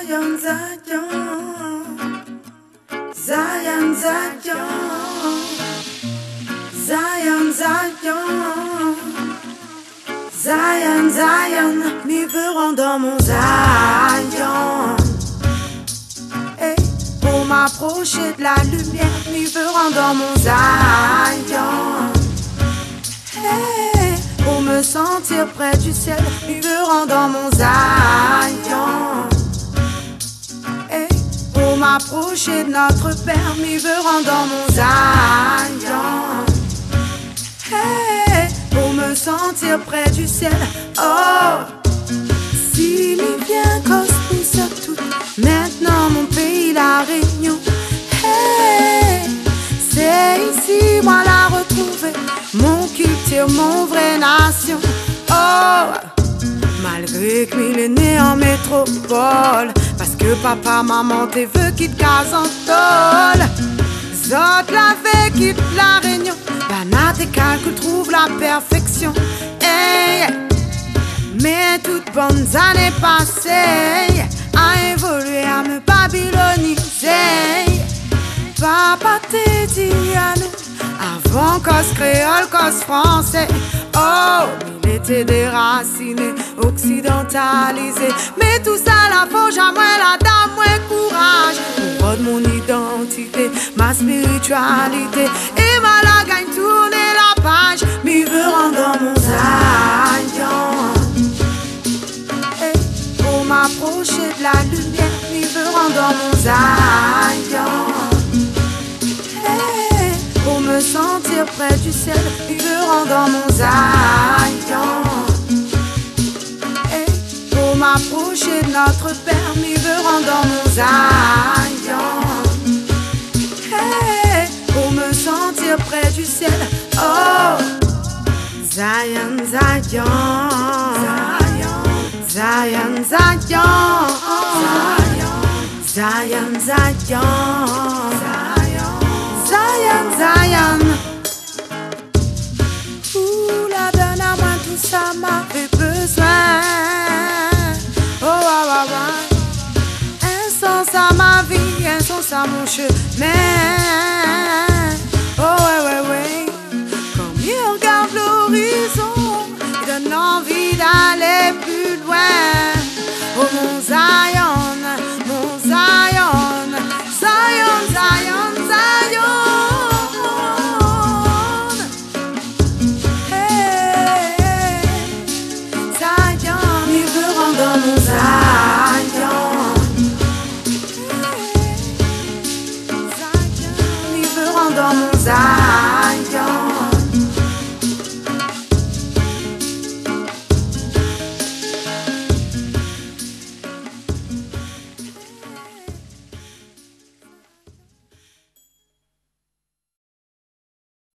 Zion, Zion, Zion, Zion, Zion, Zion, m'y verront dans mon Zion. Hey, pour m'approcher de la lumière, m'y verront dans mon Zion. Hey, pour me sentir près du ciel, m'y verront dans mon Zion. Hey, pour m'approcher de notre Père, m'y verront dans mon Zion. Hey, pour me sentir près du ciel. Oh, si m'y vient cause nous sommes tous maintenant mon pays la Réunion. Hey, c'est ici moi la retrouver, mon culture, mon vraie nation. Oh, malgré que m'il est né en métropole, parce que papa, maman t'es veut quitte Casantol. Zot la fait quitte la Réunion, Banat et calcul trouve la perfection. Hey, mais toutes bonnes années passées a évolué à me babyloniser. Papa t'es dit à nous avant cause créole, cause français. Oh, il était déraciné, occidentalisé. Mais tout ça la forge à moi, la dame, moi courage. Pour de mon identité, ma spiritualité. Et ma la gagne tourner la page, m'y verront dans mon Zion. Hey, pour m'approcher de la lumière, m'y verront dans mon Zion. Hey, pour me sentir près du ciel, m'y verront dans mon Zion. Hey, pour m'approcher de notre Père, m'y verront dans mon Zion. Hey, pour me sentir près du ciel. Oh, Zion, Zion, Zion, Zion, Zion, Zion, Zion, Zion, Zion. Ouh, la donne à moi, tout ça m'avait besoin. Oh, ah, ah, ah. Un sens à ma vie, un sens à mon chemin. Oh, ouais, ouais, ouais. Quand il regarde l'horizon, il donne envie d'aller plus loin. Oh, mon Zion, mon Zion, Zion, Zion, Zion. Hey, Zion, m'y verront dans mon Zion. Hey, Zion, m'y verront dans mon Zion.